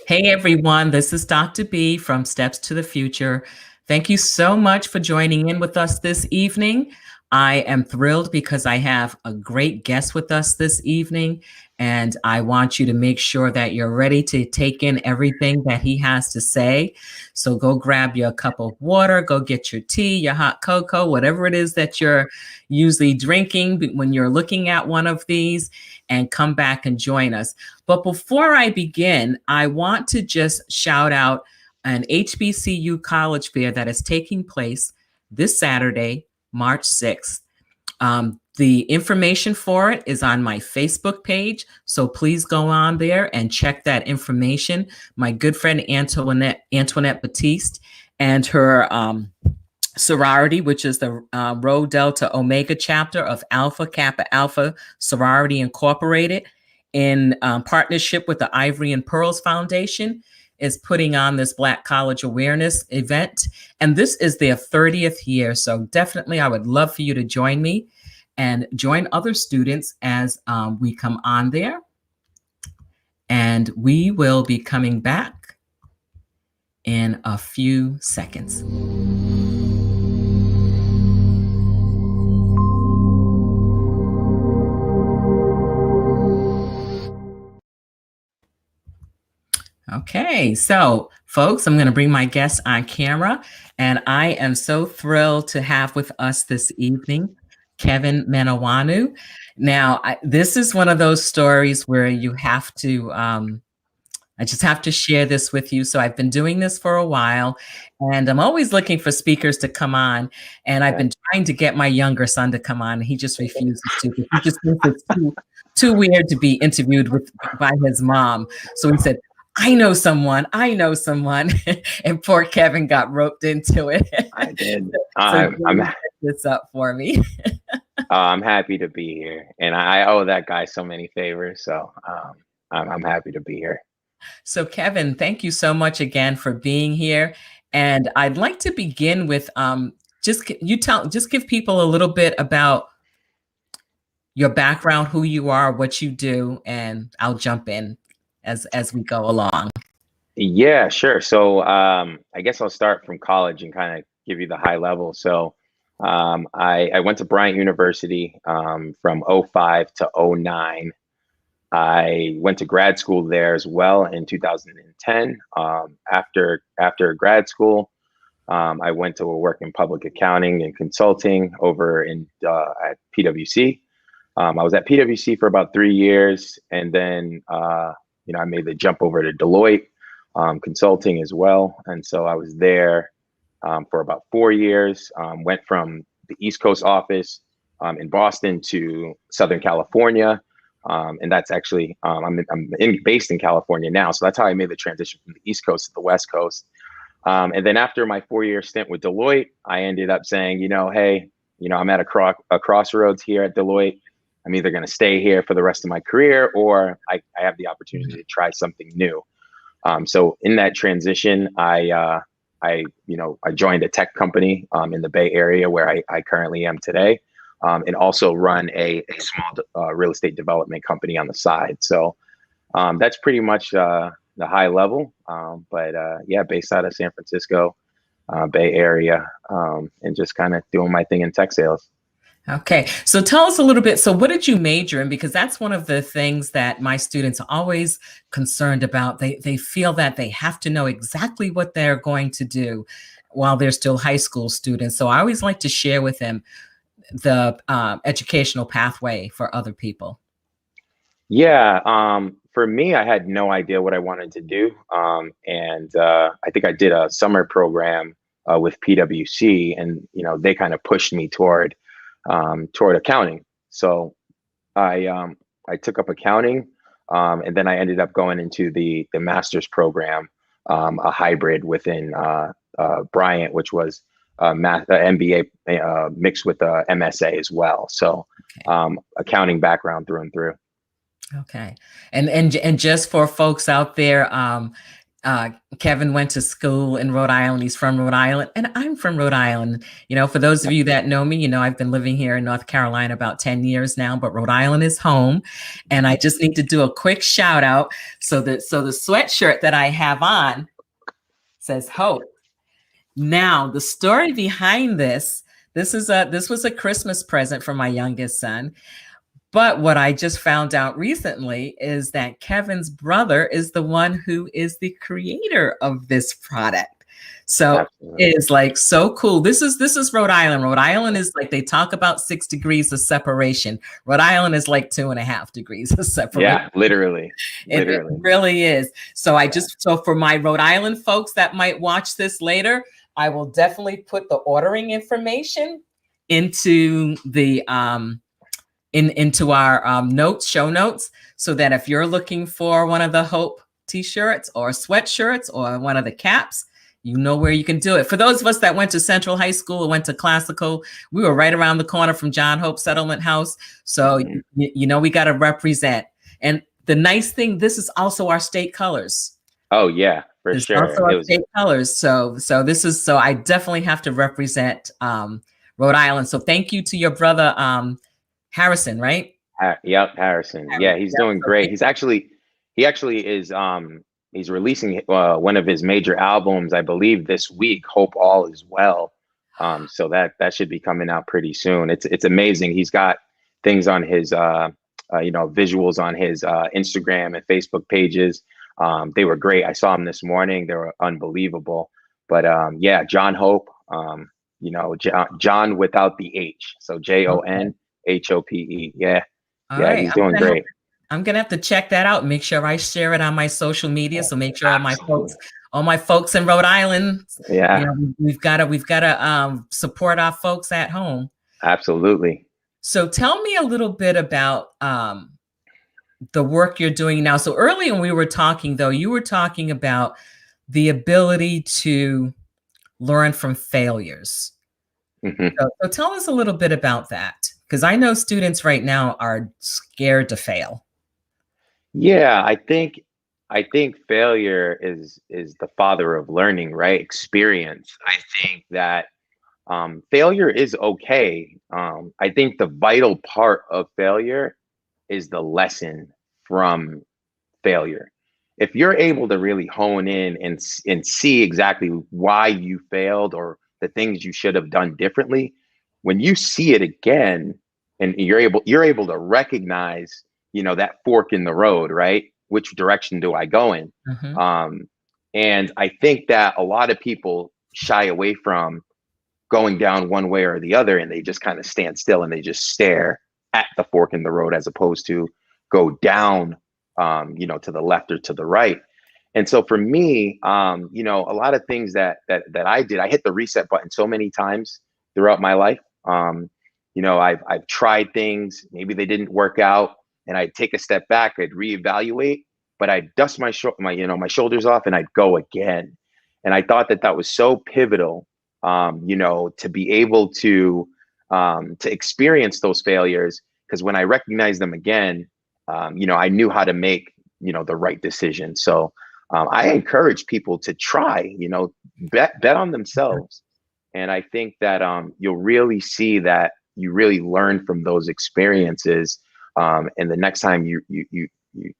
Hey everyone, this is Dr. B from Steps to the Future. Thank you so much for joining in with us this evening. I am thrilled because I have a great guest with us this evening, and I want you to make sure that you're ready to take in everything that he has to say. So go grab your cup of water, go get your tea, your hot cocoa, whatever it is that you're usually drinking when you're looking at one of these, and come back and join us. But before I begin, I want to just shout out an HBCU college fair that is taking place this Saturday, March 6th. The information for it is on my Facebook page, so please go on there and check that information. My good friend Antoinette Batiste and her sorority, which is the Rho Delta Omega chapter of Alpha Kappa Alpha Sorority Incorporated, in partnership with the Ivory and Pearls Foundation, is putting on this Black College Awareness event. And this is their 30th year. So definitely I would love for you to join me and join other students as we come on there. And we will be coming back in a few seconds. Okay, so folks, I'm going to bring my guest on camera, and I am so thrilled to have with us this evening Kevin Menawonu. Now, this is one of those stories where you have to, I just have to share this with you. So I've been doing this for a while, and I'm always looking for speakers to come on, and I've been trying to get my younger son to come on, and he just refuses to. He just thinks it's too weird to be interviewed by his mom. So he said, I know someone, and poor Kevin got roped into it. I did. So I'm set this up for me. I'm happy to be here, and I owe that guy so many favors. So I'm happy to be here. So Kevin, thank you so much again for being here. And I'd like to begin with just give people a little bit about your background, who you are, what you do, and I'll jump in as we go along. Yeah, sure. So I guess I'll start from college and kind of give you the high level. So I went to Bryant University from 05 to 09. I went to grad school there as well in 2010. After grad school, I went to work in public accounting and consulting over at PwC. I was at PwC for about 3 years, and then I made the jump over to Deloitte consulting as well. And so I was there for about 4 years, went from the East Coast office in Boston to Southern California. And that's actually, I'm based in California now. So that's how I made the transition from the East Coast to the West Coast. And then after my 4-year stint with Deloitte, I ended up saying, hey, I'm at a crossroads here at Deloitte. I'm either going to stay here for the rest of my career, or I have the opportunity to try something new. So in that transition, I joined a tech company in the Bay Area where I currently am today, and also run a small real estate development company on the side. So that's pretty much the high level. But based out of San Francisco, Bay Area, and just kind of doing my thing in tech sales. Okay, so tell us a little bit. So what did you major in? Because that's one of the things that my students are always concerned about. They feel that they have to know exactly what they're going to do while they're still high school students. So I always like to share with them the educational pathway for other people. Yeah, for me, I had no idea what I wanted to do. And I think I did a summer program with PwC, and they kind of pushed me toward accounting. So I took up accounting, and then I ended up going into the master's program, a hybrid within Bryant, which was MBA mixed with a MSA as well. So accounting background through and through. Okay, and just for folks out there, uh, Kevin went to school in Rhode Island. He's from Rhode Island, and I'm from Rhode Island. For those of you that know me, I've been living here in North Carolina about 10 years now, but Rhode Island is home. And I just need to do a quick shout out. So the sweatshirt that I have on says hope. Now, the story behind this was a Christmas present for my youngest son. But what I just found out recently is that Kevin's brother is the one who is the creator of this product. So Absolutely. it is like so cool. This is Rhode Island. Rhode Island is like, they talk about 6 degrees of separation. Rhode Island is like 2.5 degrees of separation. Yeah, literally. It really is. So so for my Rhode Island folks that might watch this later, I will definitely put the ordering information into the into our show notes, so that if you're looking for one of the Hope t-shirts or sweatshirts or one of the caps, you know where you can do it. For those of us that went to Central High School or went to Classical, we were right around the corner from John Hope Settlement House. So, we got to represent. And the nice thing, this is also our state colors. Oh yeah, for sure. Also our state colors. So I definitely have to represent Rhode Island. So thank you to your brother, Harrison, right? Yep, Harrison. Yeah, he's doing great. He actually is he's releasing one of his major albums, I believe, this week. Hope All Is Well. So that should be coming out pretty soon. It's amazing. He's got things on his visuals on his Instagram and Facebook pages. They were great. I saw him this morning. They were unbelievable. But yeah, John Hope. John without the H, so JON HOPE. Yeah. All yeah, right. he's doing great. I'm gonna have to check that out and make sure I share it on my social media. So make sure all my folks in Rhode Island, we've gotta support our folks at home. Absolutely. So tell me a little bit about the work you're doing now. So earlier when we were talking, though, you were talking about the ability to learn from failures. Mm-hmm. So tell us a little bit about that, because I know students right now are scared to fail. Yeah, I think failure is the father of learning, right? Experience. I think that failure is okay. I think the vital part of failure is the lesson from failure. If you're able to really hone in and see exactly why you failed or the things you should have done differently, when you see it again and you're able to recognize, that fork in the road, right? Which direction do I go in? Mm-hmm. And I think that a lot of people shy away from going down one way or the other, and they just kind of stand still and they just stare at the fork in the road, as opposed to go down, to the left or to the right. And so for me, a lot of things that I did, I hit the reset button so many times throughout my life. I've tried things, maybe they didn't work out, and I'd take a step back, I'd reevaluate, but I'd dust my shoulders off and I'd go again. And I thought that was so pivotal, to be able to experience those failures, because when I recognized them again, I knew how to make, the right decision. So I encourage people to try, bet on themselves. And I think that you'll really see that you really learn from those experiences. And the next time you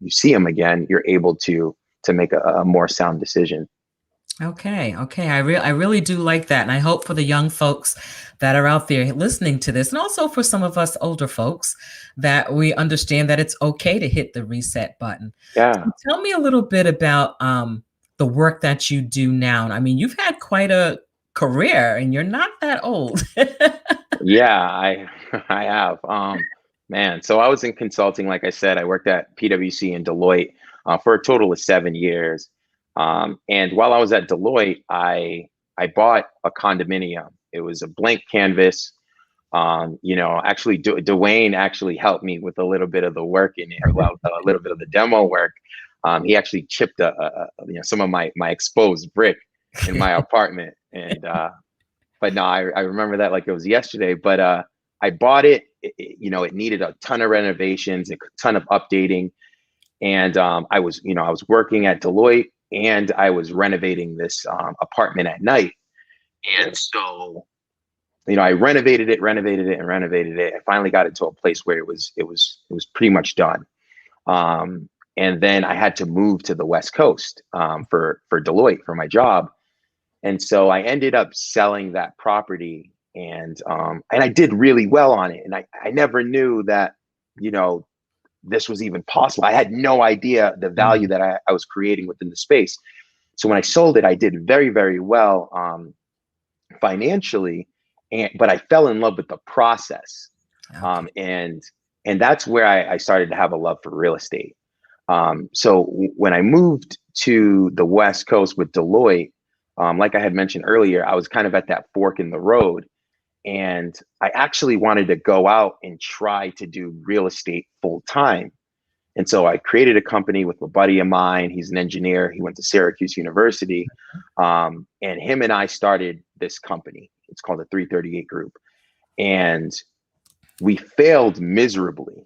see them again, you're able to make a more sound decision. Okay. I really do like that. And I hope for the young folks that are out there listening to this, and also for some of us older folks, that we understand that it's okay to hit the reset button. Yeah. So tell me a little bit about the work that you do now. I mean, you've had quite a career and you're not that old. Yeah, I have. Man, so I was in consulting, like I said. I worked at PwC and Deloitte for a total of 7 years. And while I was at Deloitte, I bought a condominium. It was a blank canvas. Actually, Dwayne actually helped me with a little bit of the work in there, a little bit of the demo work. He actually chipped some of my exposed brick in my apartment. And but no, I remember that like it was yesterday. But I bought it. It needed a ton of renovations, a ton of updating. And I was working at Deloitte, and I was renovating this apartment at night. And so, I renovated it, and renovated it. I finally got it to a place where it was pretty much done. And then I had to move to the West Coast for Deloitte for my job. And so I ended up selling that property, and I did really well on it. And I never knew that, this was even possible. I had no idea the value that I was creating within the space. So when I sold it, I did very, very well financially, but I fell in love with the process. Okay. And that's where I started to have a love for real estate. So when I moved to the West Coast with Deloitte, like I had mentioned earlier, I was kind of at that fork in the road, and I actually wanted to go out and try to do real estate full time. And so I created a company with a buddy of mine. He's an engineer. He went to Syracuse University. And him and I started this company. It's called the 338 Group. And we failed miserably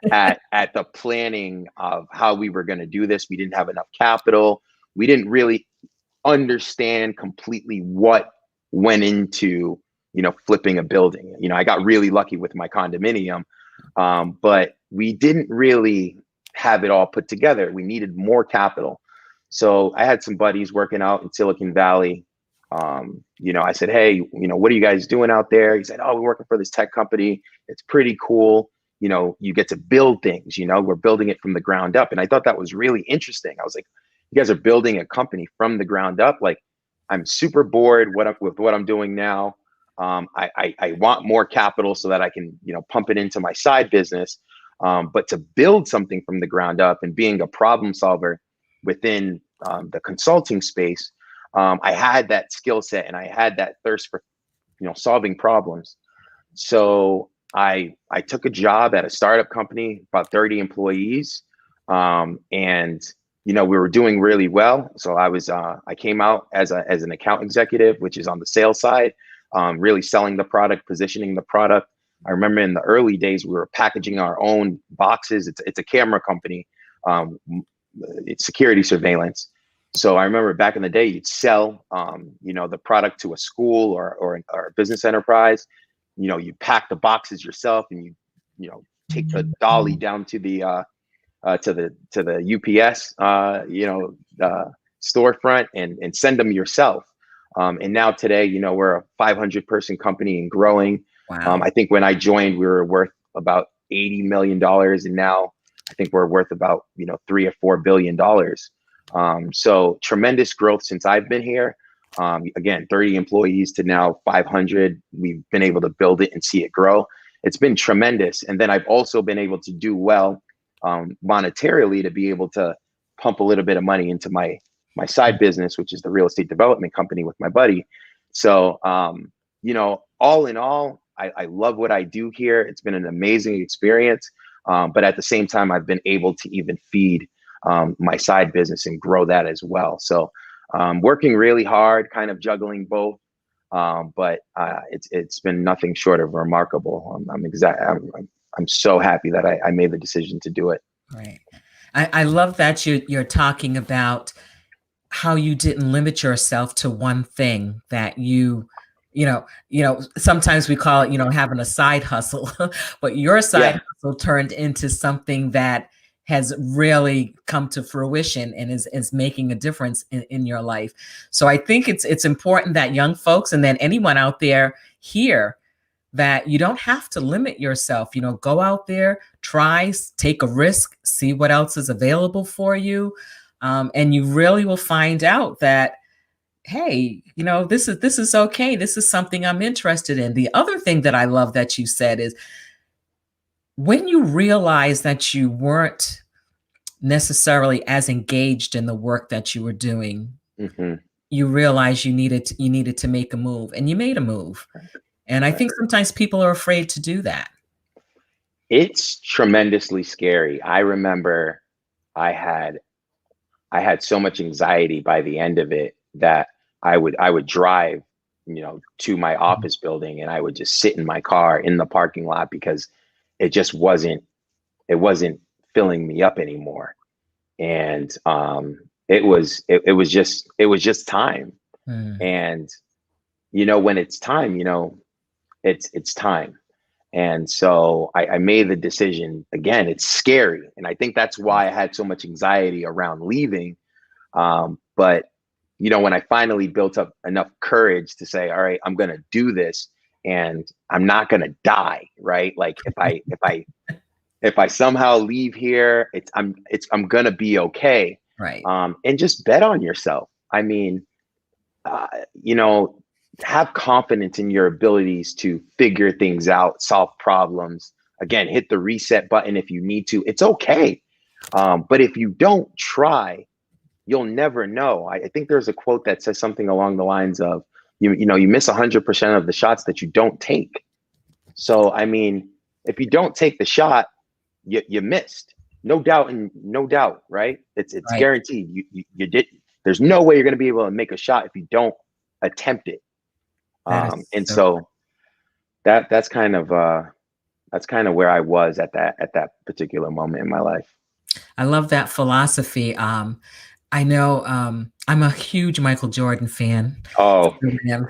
at the planning of how we were going to do this. We didn't have enough capital. We didn't really understand completely what went into, flipping a building. I got really lucky with my condominium, but we didn't really have it all put together. We needed more capital. So I had some buddies working out in Silicon Valley. I said, hey, what are you guys doing out there? He said, oh, we're working for this tech company. It's pretty cool. You get to build things, we're building it from the ground up. And I thought that was really interesting. I was like, you guys are building a company from the ground up. Like, I'm super bored with what I'm doing now. I want more capital so that I can, pump it into my side business. But to build something from the ground up and being a problem solver within the consulting space, I had that skill set and I had that thirst for, solving problems. So I took a job at a startup company, about 30 employees, and we were doing really well. So I came out as an account executive, which is on the sales side, really selling the product, positioning the product. I remember in the early days, we were packaging our own boxes. It's a camera company. It's security surveillance. So I remember back in the day, you'd sell, the product to a school or a business enterprise. You pack the boxes yourself, and you take the dolly down to the UPS, storefront and send them yourself. And now today, we're a 500-person company and growing. Wow. I think when I joined, we were worth about $80 million, and now I think we're worth about $3 or $4 billion. So tremendous growth since I've been here. Again, 30 employees to now 500. We've been able to build it and see it grow. It's been tremendous. And then I've also been able to do well monetarily to be able to pump a little bit of money into my side business, which is the real estate development company with my buddy. So, all in all, I love what I do here. It's been an amazing experience. But at the same time, I've been able to even feed my side business and grow that as well. So working really hard, kind of juggling both. But it's been nothing short of remarkable. I'm so happy that I made the decision to do it. Right. I love that you're talking about how you didn't limit yourself to one thing, that sometimes we call it, having a side hustle, but your side hustle turned into something that has really come to fruition and is making a difference in your life. So I think it's important that young folks, and then anyone out there, hear that you don't have to limit yourself. Go out there, try, take a risk, see what else is available for you. And you really will find out that, hey, this is okay. This is something I'm interested in. The other thing that I love that you said is, when you realize that you weren't necessarily as engaged in the work that you were doing, you realize you needed to make a move, and you made a move. And I think sometimes people are afraid to do that. It's tremendously scary. I remember I had so much anxiety by the end of it that I would drive, to my office building, and I would just sit in my car in the parking lot because it just wasn't filling me up anymore. And it was just time. Mm. And when it's time, it's time. And so I made the decision. Again, it's scary, and I think that's why I had so much anxiety around leaving. But when I finally built up enough courage to say, all right, I'm going to do this, and I'm not going to die, right? Like if I somehow leave here, I'm going to be okay. Right. And just bet on yourself. I mean, uh, you know, have confidence in your abilities to figure things out, solve problems. Again, hit the reset button if you need to. It's okay. But if you don't try, you'll never know. I think there's a quote that says something along the lines of, you miss 100% of the shots that you don't take. So, I mean, if you don't take the shot, you missed. No doubt, and no doubt, right? It's Right. guaranteed. You did. There's no way you're going to be able to make a shot if you don't attempt it. That is And so. so that's kind of where I was at that particular moment in my life. I love that philosophy. I know I'm a huge Michael Jordan fan. Oh, Still am.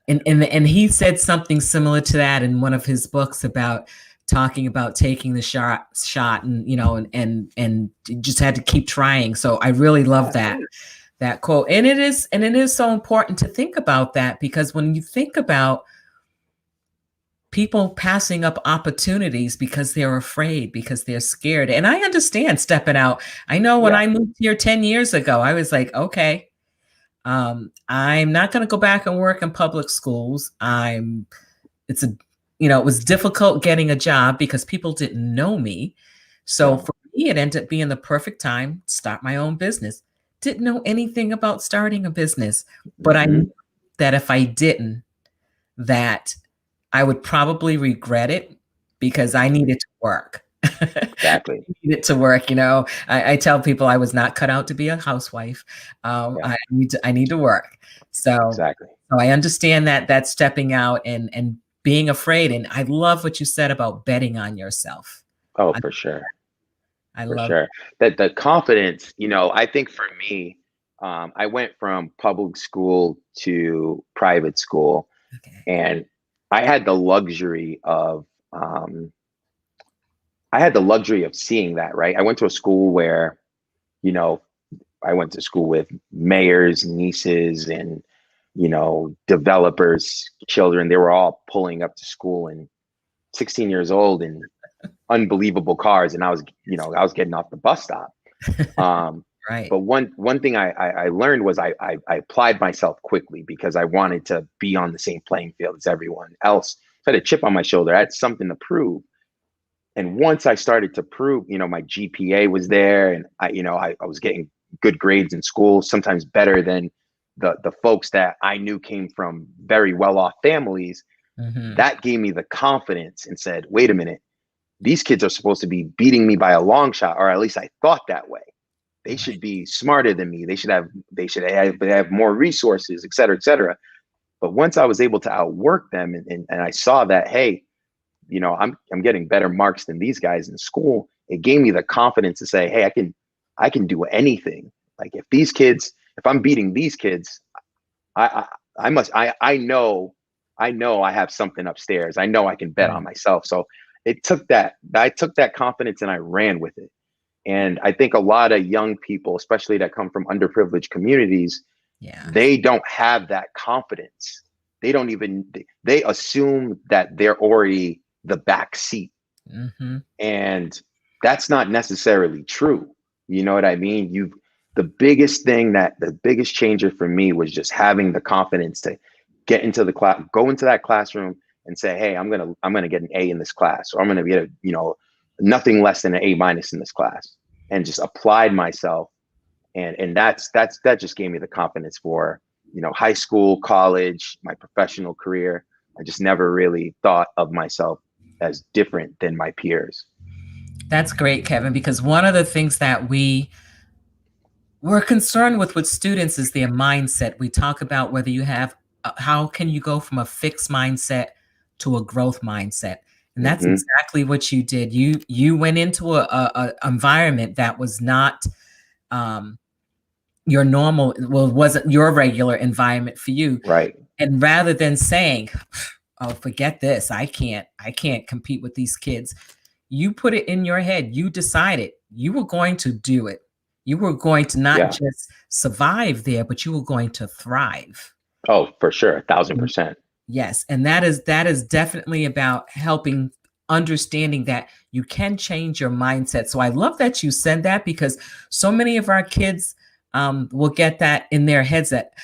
And and he said something similar to that in one of his books about talking about taking the shot and and you just had to keep trying. So I really love that quote. And it is so important to think about that, because when you think about people passing up opportunities because they're afraid, because they're scared. And I understand stepping out. I know when yeah, I moved here 10 years ago, I was like, okay, I'm not going to go back and work in public schools. It's a, it was difficult getting a job because people didn't know me. So yeah. for me, it ended up being the perfect time to start my own business. Didn't know anything about starting a business, but I Hmm. knew that if I didn't, that I would probably regret it because I needed to work. Exactly. Needed to work. I tell people I was not cut out to be a housewife. Yeah, I need to work. So, exactly. so I understand that stepping out and being afraid. And I love what you said about betting on yourself. Oh, I, for sure. I For love. sure. That the confidence, I think for me, I went from public school to private school, Okay. and I had the luxury of um, I had the luxury of seeing that, right? I went to a school where, you know, I went to school with mayors, nieces, and developers, children. They were all pulling up to school and 16 years old in unbelievable cars, and I was getting off the bus stop. Um, Right. but one thing I learned was I applied myself quickly because I wanted to be on the same playing field as everyone else. So I had a chip on my shoulder. I had something to prove. And once I started to prove, my GPA was there, and I was getting good grades in school, sometimes better than the folks that I knew came from very well off families. Hmm. That gave me the confidence and said, wait a minute, these kids are supposed to be beating me by a long shot, or at least I thought that way. They Right. should be smarter than me. They should have more resources, et cetera, et cetera. But once I was able to outwork them, and I saw that, hey, I'm getting better marks than these guys in school, it gave me the confidence to say, hey, I can do anything. Like if I'm beating these kids, I know I have something upstairs. I know I can bet on Right. myself. So I took that confidence and I ran with it. And I think a lot of young people, especially that come from underprivileged communities, Yes. they don't have that confidence. They assume that they're already the back seat. Hmm. And that's not necessarily true. You know what I mean? The biggest changer for me was just having the confidence to get into the class, go into that classroom and say, hey, I'm gonna get an A in this class, or I'm gonna get nothing less than an A- in this class, and just applied myself. And that just gave me the confidence for high school, college, my professional career. I just never really thought of myself as different than my peers. That's great, Kevin, because one of the things that we're concerned with students is their mindset. We talk about whether you have, how can you go from a fixed mindset to a growth mindset? And that's Hmm. exactly what you did. You went into a environment that was not um, your normal, well, wasn't your regular environment for you. Right. And rather than saying, oh, forget this, I can't compete with these kids. You put it in your head. You decided you were going to do it. You were going to not Yeah. just survive there, but you were going to thrive. Oh, for sure. 1,000%. Yes. And that is definitely about helping, understanding that you can change your mindset. So I love that you said that, because so many of our kids will get that in their heads that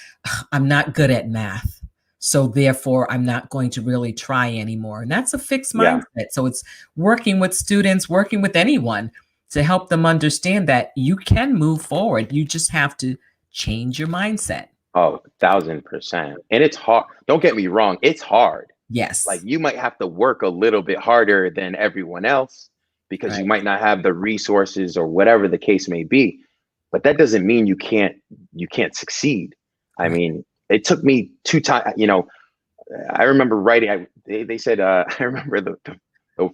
I'm not good at math, so therefore I'm not going to really try anymore. And that's a fixed Yeah. mindset. So it's working with students, working with anyone, to help them understand that you can move forward. You just have to change your mindset. Oh, 1,000%. And it's hard. Don't get me wrong. It's hard. Like, Yes. you might have to work a little bit harder than everyone else because you Right. might not have the resources or whatever the case may be. But that doesn't mean you can't succeed. I Right. mean, it took me 2 times, I remember writing, they said, I remember the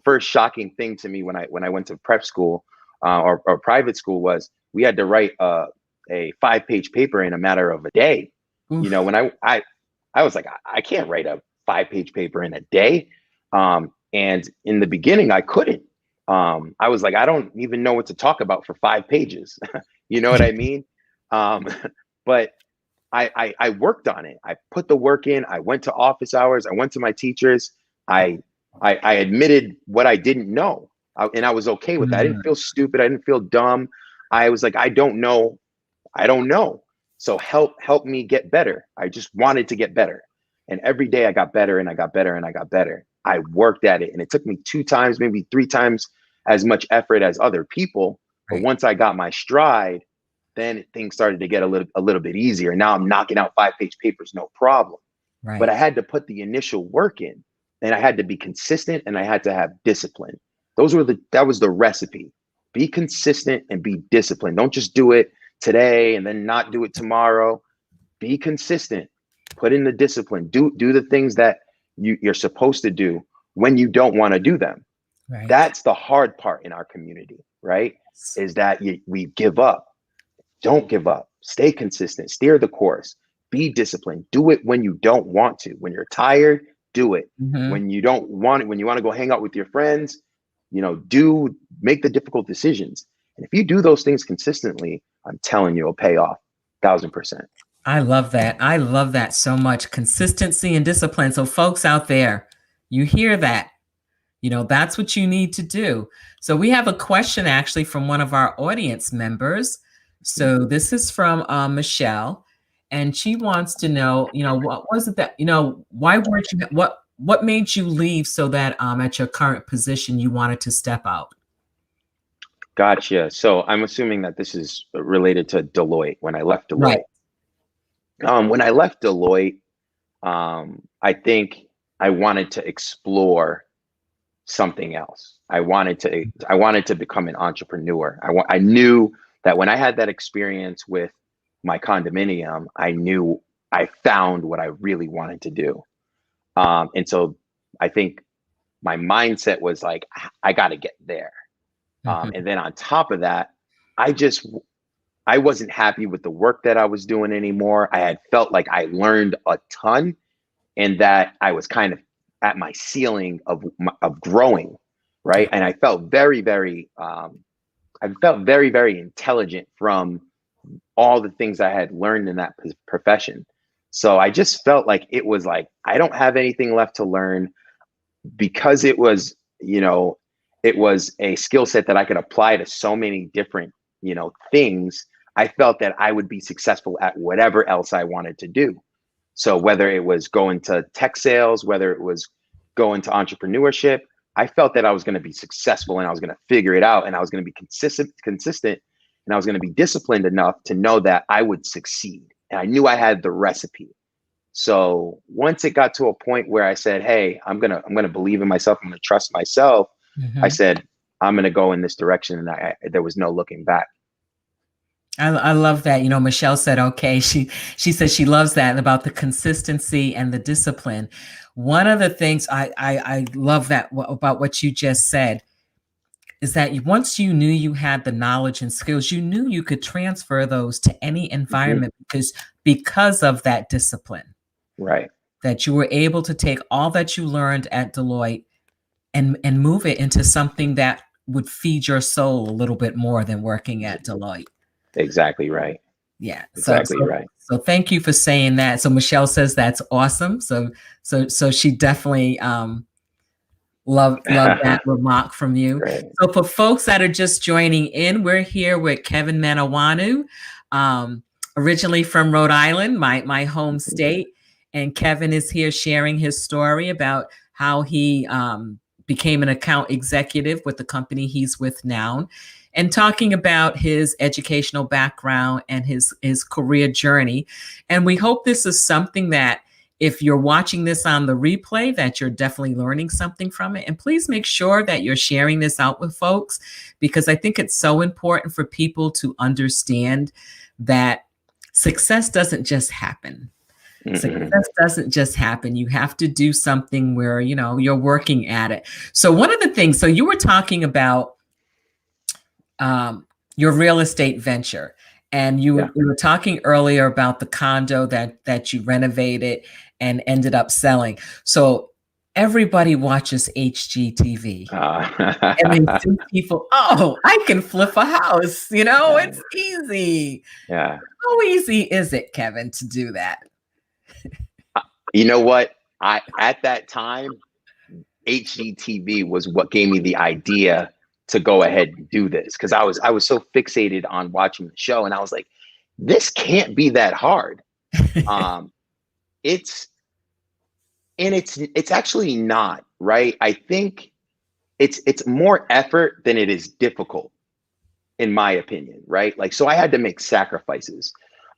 first shocking thing to me when I went to prep school or private school was we had to write a 5-page paper in a matter of a day. Oof. When I was like, I can't write a 5-page paper in a day. And in the beginning, I couldn't. I was like, I don't even know what to talk about for 5 pages. You know what I mean? Um, but I worked on it. I put the work in. I went to office hours. I went to my teachers. I admitted what I didn't know, and I was okay with that. I didn't Mm, feel stupid. I didn't feel dumb. I was like, I don't know. I don't know. So help me get better. I just wanted to get better. And every day I got better and I got better and I got better. I worked at it, and it took me 2 times, maybe 3 times as much effort as other people. But right. once I got my stride, then things started to get a little bit easier. Now I'm knocking out 5-page papers, no problem. But Right. I had to put the initial work in, and I had to be consistent, and I had to have discipline. That was the recipe. Be consistent and be disciplined. Don't just do it today and then not do it tomorrow. Be consistent. Put in the discipline. Do the things that you're supposed to do when you don't want to do them. Right. That's the hard part in our community, right? Is that we give up. Don't give up. Stay consistent. Steer the course. Be disciplined. Do it when you don't want to. When you're tired, do it. Hmm. When you don't want it, when you want to go hang out with your friends, make the difficult decisions. And if you do those things consistently, I'm telling you, it'll pay off 1,000%. I love that. I love that so much. Consistency and discipline. So, folks out there, you hear that. That's what you need to do. So, we have a question actually from one of our audience members. So, this is from Michelle, and she wants to know, what was it that, why weren't you, what made you leave so that at your current position you wanted to step out? Gotcha. So I'm assuming that this is related to Deloitte when I left Right. Deloitte. When I left Deloitte, I think I wanted to explore something else. I wanted to become an entrepreneur. I knew that when I had that experience with my condominium, I knew I found what I really wanted to do. And so I think my mindset was like, I got to get there. Mhm. And then on top of that, I just I wasn't happy with the work that I was doing anymore. I had felt like I learned a ton and that I was kind of at my ceiling of growing, right? And I felt very, very intelligent from all the things I had learned in that profession. So I just felt like it was like I don't have anything left to learn because it was a skill set that I could apply to so many different, things. I felt that I would be successful at whatever else I wanted to do. So whether it was going to tech sales, whether it was going to entrepreneurship, I felt that I was going to be successful and I was going to figure it out and I was going to be consistent and I was going to be disciplined enough to know that I would succeed. And I knew I had the recipe. So once it got to a point where I said, "Hey, I'm gonna believe in myself. I'm gonna trust myself," I Mhm. said, "I'm gonna go in this direction," and there was no looking back. I love that. Michelle said, okay. She said she loves that about the consistency and the discipline. One of the things I love that about what you just said, is that once you knew you had the knowledge and skills, you knew you could transfer those to any Hmm. environment because of that discipline, Right. that you were able to take all that you learned at Deloitte and move it into something that would feed your soul a little bit more than working at Deloitte. Exactly right. Yeah. So Exactly so right. so thank you for saying that. So Michelle says that's awesome. So she definitely love that remark from you. Great. So for folks that are just joining in, we're here with Kevin Menawonu, um, originally from Rhode Island, my home state, and Kevin is here sharing his story about how he became an account executive with the company he's with now, and talking about his educational background and his career journey. And we hope this is something that, if you're watching this on the replay, that you're definitely learning something from it. And please make sure that you're sharing this out with folks, because I think it's so important for people to understand that success doesn't just happen. Mm-mm. Success doesn't just happen. You have to do something where, you're working at it. So one of the things, so you were talking about your real estate venture, and Yeah. you were talking earlier about the condo that you renovated and ended up selling. So everybody watches HGTV, and they Uh, see people, oh, I can flip a house, yeah. it's easy. Yeah. How easy is it, Kevin, to do that? You know what? At that time, HGTV was what gave me the idea to go ahead and do this, because I was so fixated on watching the show, and I was like, this can't be that hard. Um, it's it's actually not, right? I think it's more effort than it is difficult, in my opinion, right? Like, so I had to make sacrifices.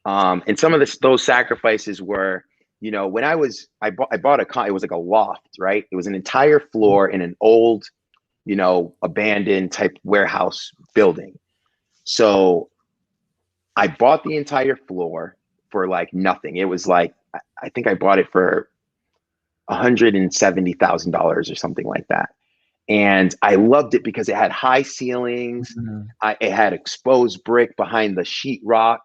And some of those sacrifices were, when I bought it was like a loft, right? It was an entire floor in an old, abandoned type warehouse building. So I bought the entire floor for like nothing. It was like, I think I bought it for $170,000 or something like that. And I loved it because it had high ceilings. Mhm. It had exposed brick behind the sheetrock.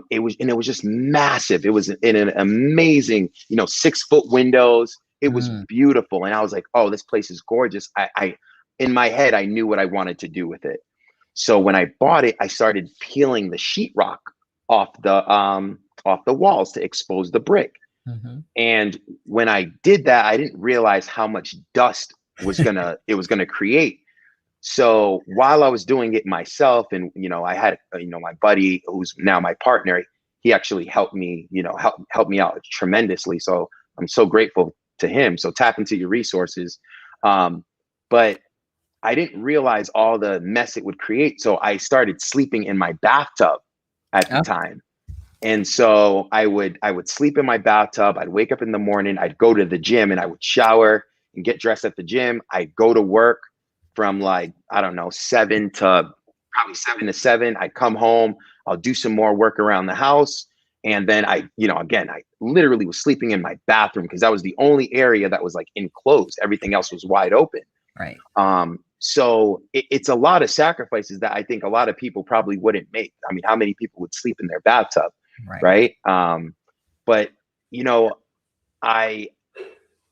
It was just massive. It was in an amazing, 6-foot windows. It was Mm, beautiful, and I was like, "Oh, this place is gorgeous." In my head, I knew what I wanted to do with it. So when I bought it, I started peeling the sheetrock off the walls to expose the brick. mhm. And when I did that, I didn't realize how much dust it was gonna create. So while I was doing it myself, and I had my buddy who's now my partner, he actually helped me, help me out tremendously. So I'm so grateful to him. So tap into your resources. But I didn't realize all the mess it would create. So I started sleeping in my bathtub at the Oh, time. And so I would sleep in my bathtub. I'd wake up in the morning. I'd go to the gym and I would shower and get dressed at the gym. I'd go to work from like, I don't know, 7 to 7. I'd come home. I'll do some more work around the house. And then again, I literally was sleeping in my bathroom because that was the only area that was like enclosed. Everything else was wide open. right. So it's a lot of sacrifices that I think a lot of people probably wouldn't make. I mean, how many people would sleep in their bathtub, Right. right? But you know, I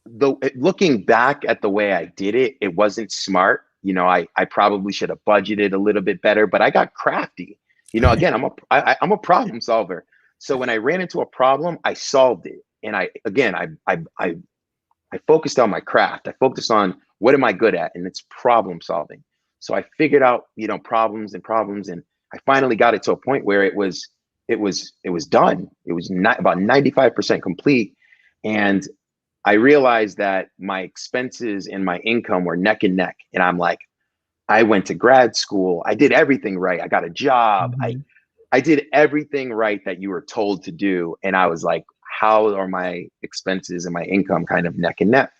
looking back at the way I did it, it wasn't smart. I probably should have budgeted a little bit better, but I got crafty. Again, I'm a problem solver. So when I ran into a problem, I solved it, and I focused on my craft. I focused on what am I good at, and it's problem solving. So I figured out, problems and problems, and I finally got it to a point where it was done. It was not about 95% complete, and I realized that my expenses and my income were neck and neck, and I'm like, I went to grad school. I did everything right. I got a job. I Mhm. I did everything right that you were told to do, and I was like, how are my expenses and my income kind of neck and neck?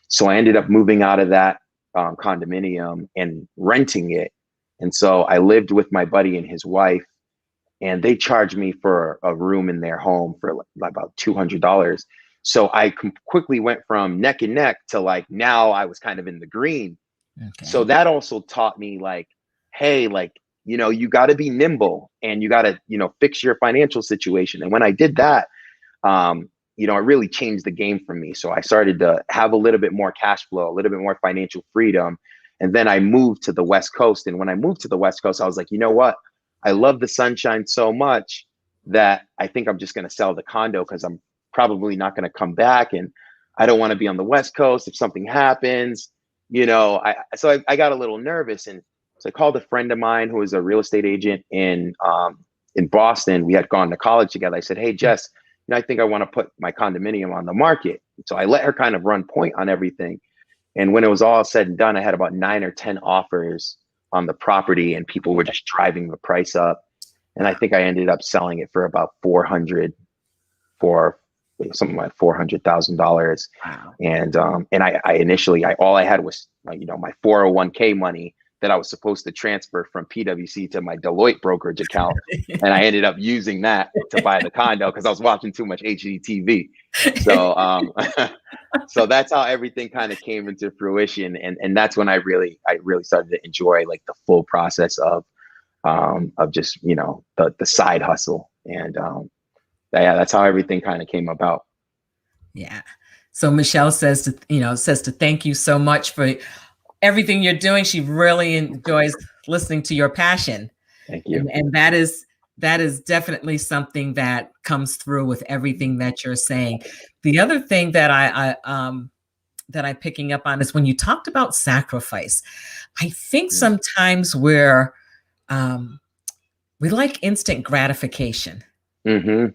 So I ended up moving out of that condominium and renting it. And so I lived with my buddy and his wife, and they charged me for a room in their home for like about $200. So I quickly went from neck and neck to like now I was kind of in the green. So Okay. that also taught me like, hey, like, you got to be nimble and you got to, fix your financial situation. And when I did that, um, it really changed the game for me. So I started to have a little bit more cash flow, a little bit more financial freedom. And then I moved to the West Coast. And when I moved to the West Coast, I was like, you know what? I love the sunshine so much that I think I'm just going to sell the condo because I'm probably not going to come back. And I don't want to be on the West Coast if something happens. I got a little nervous. And so I called a friend of mine who was a real estate agent in Boston. We had gone to college together. I said, hey, Jess, I think I want to put my condominium on the market. So I let her kind of run point on everything. And when it was all said and done, I had about 9 or 10 offers on the property and people were just driving the price up. And I think I ended up selling it for about 400 for something like $400,000. Wow. And I initially all I had was my 401k money that I was supposed to transfer from PwC to my Deloitte brokerage account. And I ended up using that to buy the condo because I was watching too much HGTV. So so that's how everything kind of came into fruition. And that's when I really started to enjoy like the full process of just, the side hustle. And that's how everything kind of came about. Yeah. So Michelle says to thank you so much for everything you're doing. She really enjoys listening to your passion. Thank you. And that is definitely something that comes through with everything that you're saying. The other thing that I'm picking up on is when you talked about sacrifice. I think sometimes we like instant gratification. Mm-hmm.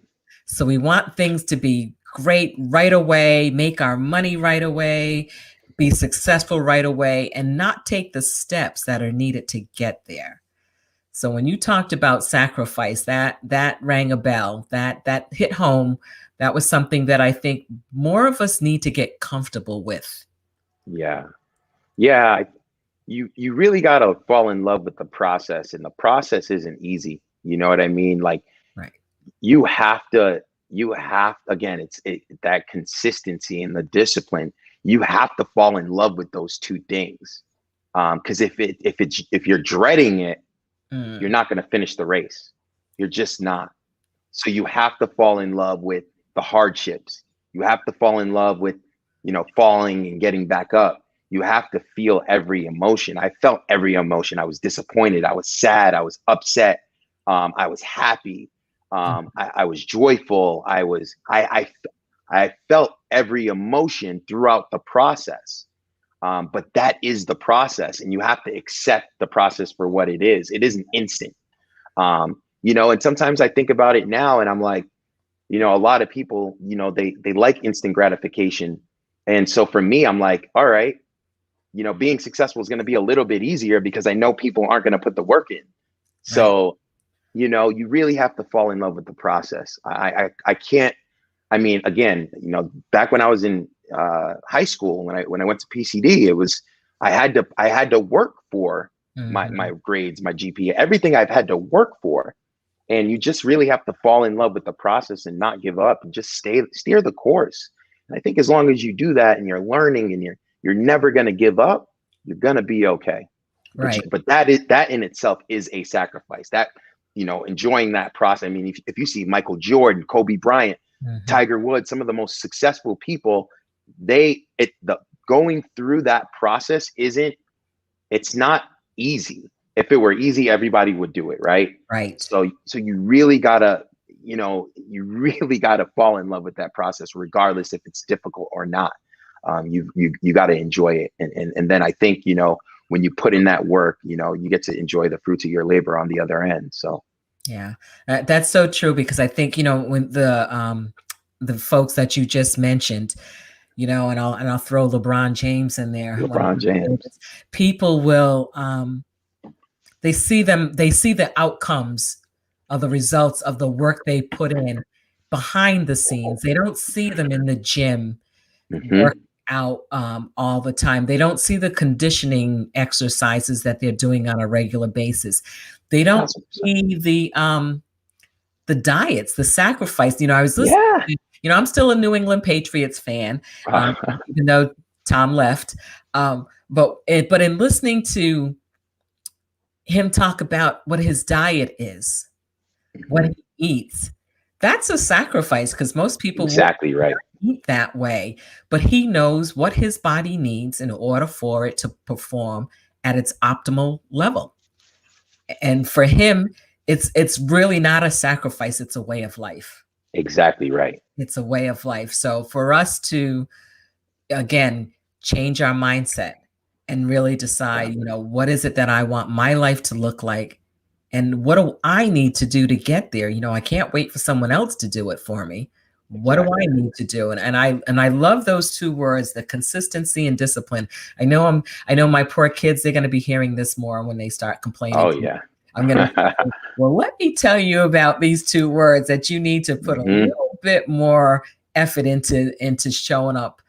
So we want things to be great right away, make our money right away, be successful right away, and not take the steps that are needed to get there. So when you talked about sacrifice, that rang a bell, that hit home. That was something that I think more of us need to get comfortable with. Yeah. You really got to fall in love with the process, and the process isn't easy. You know what I mean? Like, right. You have to, again, that consistency and the discipline. You have to fall in love with those two things. Because if you're dreading it, you're not going to finish the race. You're just not. So you have to fall in love with the hardships. You have to fall in love with, falling and getting back up. You have to feel every emotion. I felt every emotion. I was disappointed. I was sad. I was upset. I was happy. I was joyful. I felt every emotion throughout the process. But that is the process, and you have to accept the process for what it is. It isn't instant. And sometimes I think about it now and I'm like, a lot of people, they like instant gratification. And so for me, I'm like, all right, being successful is going to be a little bit easier because I know people aren't going to put the work in. So, you really have to fall in love with the process. I can't, again, back when I was in high school, when I went to PCD, it was, I had to work for my grades, my GPA, everything I've had to work for. And you just really have to fall in love with the process and not give up and just steer the course. And I think as long as you do that and you're learning and you're never going to give up, you're going to be okay. Right. But that in itself is a sacrifice. That, enjoying that process. I mean, if you see Michael Jordan, Kobe Bryant, Tiger Woods, some of the most successful people, going through that process it's not easy. If it were easy, everybody would do it, right? Right. So you really gotta fall in love with that process, regardless if it's difficult or not. You got to enjoy it, and then I think when you put in that work, you get to enjoy the fruits of your labor on the other end. So yeah, that's so true, because I think when the folks that you just mentioned, and I'll throw LeBron James in there. LeBron James. People will they see the outcomes of the results of the work they put in behind the scenes. They don't see them in the gym working out all the time. They don't see the conditioning exercises that they're doing on a regular basis. They don't see the diets, the sacrifice. I was listening. I'm still a New England Patriots fan, even though Tom left. But in listening to him talk about what his diet is, what he eats, that's a sacrifice because most people would Exactly right. eat that way. But he knows what his body needs in order for it to perform at its optimal level. And for him, it's really not a sacrifice, it's a way of life. Exactly right. It's a way of life. So for us to, again, change our mindset and really Yeah. decide, what is it that I want my life to look like? And what do I need to do to get there? I can't wait for someone else to do it for me. What do I Exactly. need to do? And I love those two words, the consistency and discipline. I know my poor kids, they're going to be hearing this more when they start complaining Oh to me. yeah. I'm going to say, well, let me tell you about these two words that you need to put a Hmm. little bit more effort into showing up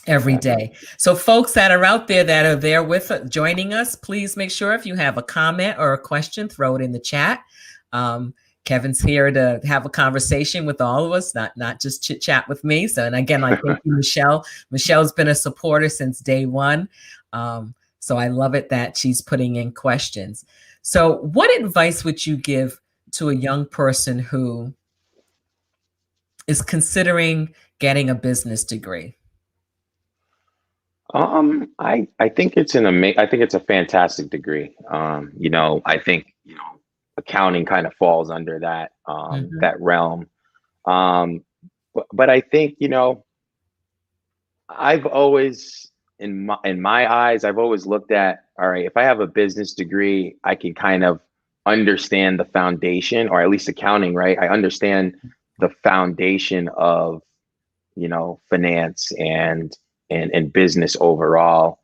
every Exactly. day. So folks that are out there that are there with joining us, please make sure if you have a comment or a question, throw it in the chat. Kevin's here to have a conversation with all of us, not just chit chat with me. So, and again, I thank you, Michelle. Michelle's been a supporter since day one. So I love it that she's putting in questions. So what advice would you give to a young person who is considering getting a business degree? I think it's I think it's a fantastic degree. I think, accounting kind of falls under that, Mhm. that realm. Um, but I think, I've always, in my eyes, I've always looked at, all right, if I have a business degree, I can kind of understand the foundation, or at least accounting, right? I understand the foundation of, finance and business overall,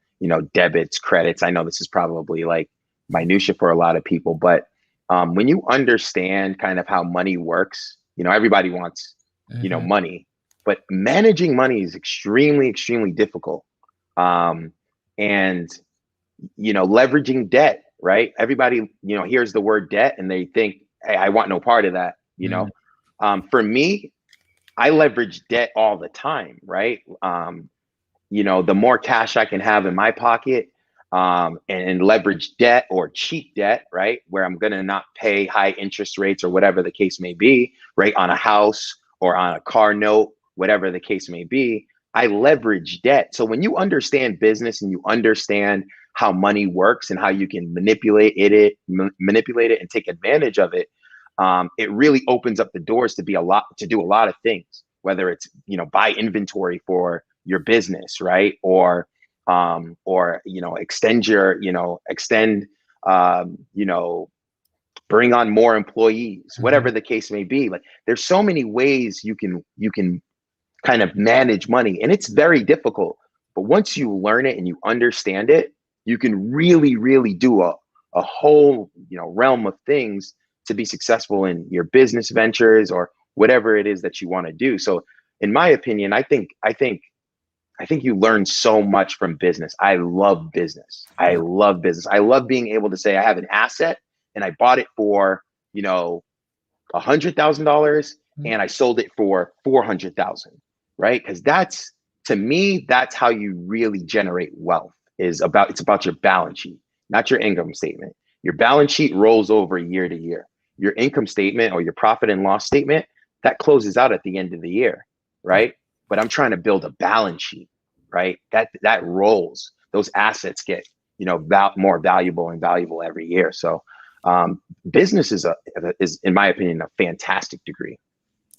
debits, credits. I know this is probably like minutia for a lot of people, but when you understand kind of how money works, everybody wants, Mhm. money, but managing money is extremely, extremely difficult. Um, and, leveraging debt, right? Everybody, hears the word debt and they think, hey, I want no part of that, Mhm. For me, I leverage debt all the time, right? The more cash I can have in my pocket, and leverage debt or cheap debt, right? Where I'm going to not pay high interest rates or whatever the case may be, right? On a house or on a car note, whatever the case may be, I leverage debt. So when you understand business and you understand how money works and how you can manipulate it and take advantage of it, it really opens up the doors to do a lot of things, whether it's, buy inventory for your business, right? Or extend, um, you know, bring on more employees, whatever Mhm. the case may be. Like, there's so many ways you can kind of manage money, and it's very difficult. But once you learn it and you understand it, you can really, really do a whole, realm of things to be successful in your business ventures or whatever it is that you want to do. So in my opinion, I think you learn so much from business. I love business. I Yeah. love business. I love being able to say I have an asset and I bought it for, $100,000 Mhm. and I sold it for 400,000, right? Because to me, that's how you really generate wealth. It's about your balance sheet, not your income statement. Your balance sheet rolls over year to year. Your income statement or your profit and loss statement, that closes out at the end of the year, Yeah. right? But I'm trying to build a balance sheet, right? That rolls. Those assets get, more valuable and valuable every year. So business is, in my opinion, a fantastic degree.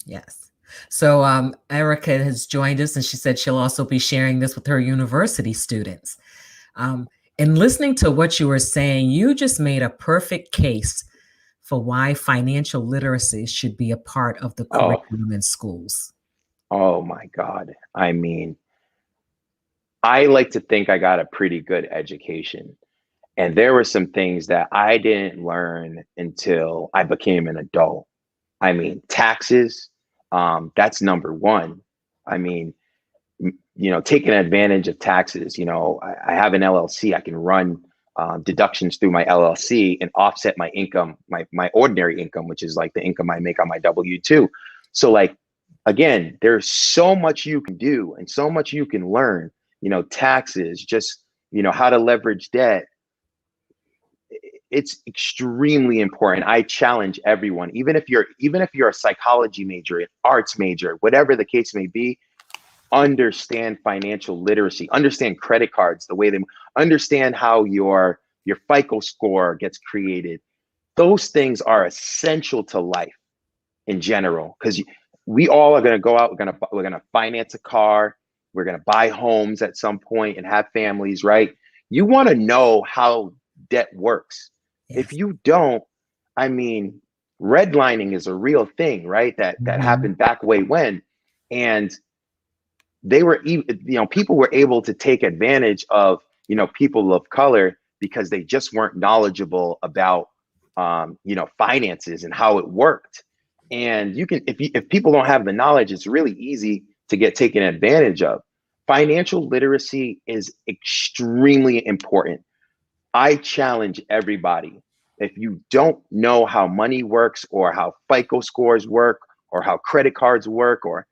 Yes. So Erica has joined us, and she said she'll also be sharing this with her university students. Um, and listening to what you were saying, you just made a perfect case for why financial literacy should be a part of the Oh, curriculum in schools. oh my God. I mean, I like to think I got a pretty good education. And there were some things that I didn't learn until I became an adult. I mean, taxes, that's number one. I mean, taking advantage of taxes. I have an LLC. I can run deductions through my LLC and offset my income, my ordinary income, which is like the income I make on my W-2. So, like, again, there's so much you can do and so much you can learn. taxes, just, how to leverage debt. It's extremely important. I challenge everyone, even if you're a psychology major, an arts major, whatever the case may be, understand financial literacy, understand credit cards, the way they understand how your FICO score gets created. Those things are essential to life in general, because we all are going to go out. We're going to finance a car. We're going to buy homes at some point and have families, right? You want to know how debt works. Yes. If you don't, I mean, redlining is a real thing, right? That happened back way when, and they were, people were able to take advantage of, people of color because they just weren't knowledgeable about, finances and how it worked. And if people don't have the knowledge, it's really easy to get taken advantage of. Financial literacy is extremely important. I challenge everybody. If you don't know how money works, or how FICO scores work, or how credit cards work, or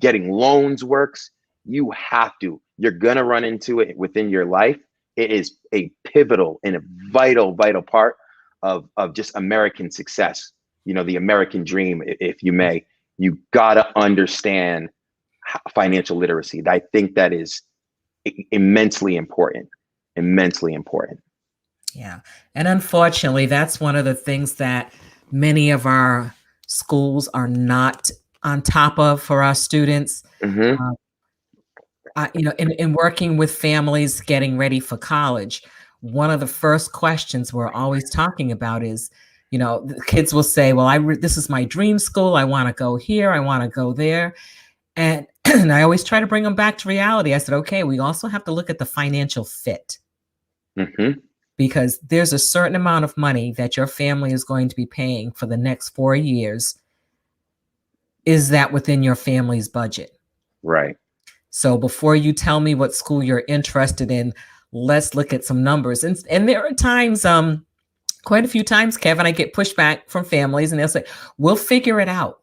getting loans works, you're gonna run into it within your life. It is a pivotal and a vital part of just American success. The American dream, if you may. You gotta understand financial literacy. I think that is immensely important. Yeah. And unfortunately, that's one of the things that many of our schools are not on top of for our students. In working with families getting ready for college, one of the first questions we're always talking about is, the kids will say, well, this is my dream school. I want to go here. I want to go there. And, and I always try to bring them back to reality. I said, okay, we also have to look at the financial fit. Because there's a certain amount of money that your family is going to be paying for the next 4 years. Is that within your family's budget? Right. So before you tell me what school you're interested in, let's look at some numbers. And there are times, quite a few times, Kevin, I get pushback from families and they'll say, we'll figure it out.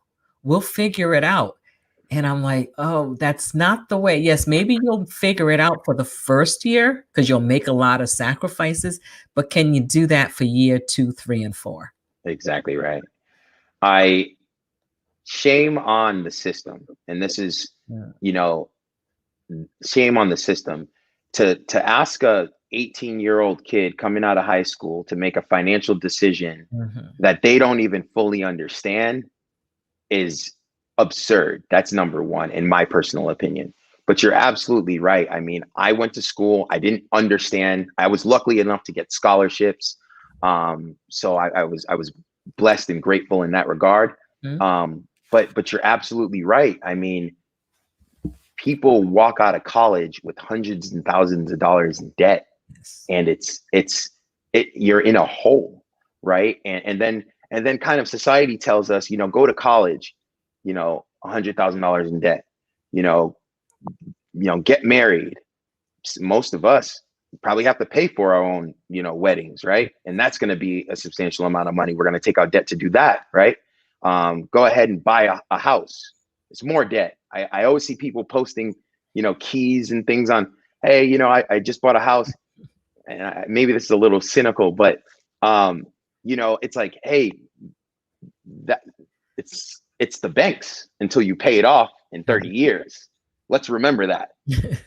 And I'm like, oh, that's not the way. Yes, maybe you'll figure it out for the first year because you'll make a lot of sacrifices, but can you do that for year 2, 3, and 4? Exactly right. Shame on the system. And this is, shame on the system to ask a 18-year-old kid coming out of high school to make a financial decision that they don't even fully understand is absurd. That's number one, in my personal opinion. But you're absolutely right. I mean, I went to school. I didn't understand. I was lucky enough to get scholarships. So I was blessed and grateful in that regard. But you're absolutely right. I mean, people walk out of college with hundreds and thousands of dollars in debt, and you're in a hole, right? And then kind of society tells us, go to college, $100,000 in debt, get married. Most of us probably have to pay for our own, weddings, right? And that's going to be a substantial amount of money. We're going to take out debt to do that, right? Go ahead and buy a house. It's more debt. I always see people posting, keys and things on, hey, I just bought a house. And maybe this is a little cynical, but, it's like, hey, it's the banks until you pay it off in 30 years. Let's remember that.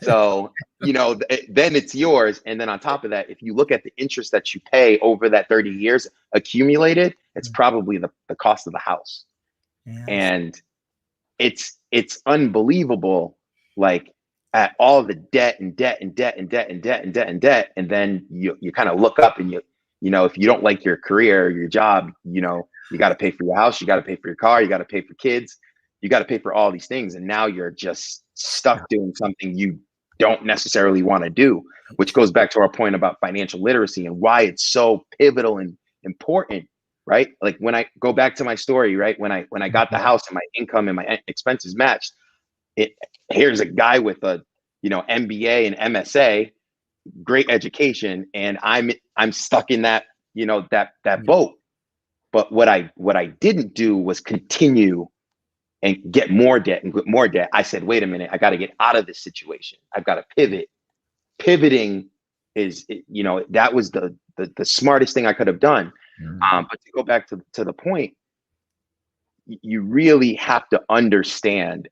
So, then it's yours. And then on top of that, if you look at the interest that you pay over that 30 years accumulated, it's probably the cost of the house. Yes. And it's unbelievable, like, at all the debt and debt and debt and debt and debt and debt and debt. And then you kind of look up and if you don't like your career, your job, you got to pay for your house, you got to pay for your car, you got to pay for kids, you got to pay for all these things. And now you're just stuck doing something you don't necessarily want to do, which goes back to our point about financial literacy and why it's so pivotal and important, right? Like when I go back to my story, right? When I got the house and my income and my expenses matched, here's a guy with a, MBA and MSA, great education. And I'm stuck in that, that boat. But what I didn't do was continue and get more debt and get more debt. I said, wait a minute, I got to get out of this situation. I've got to pivot. Pivoting is, that was the smartest thing I could have done. But to go back to the point, you really have to understand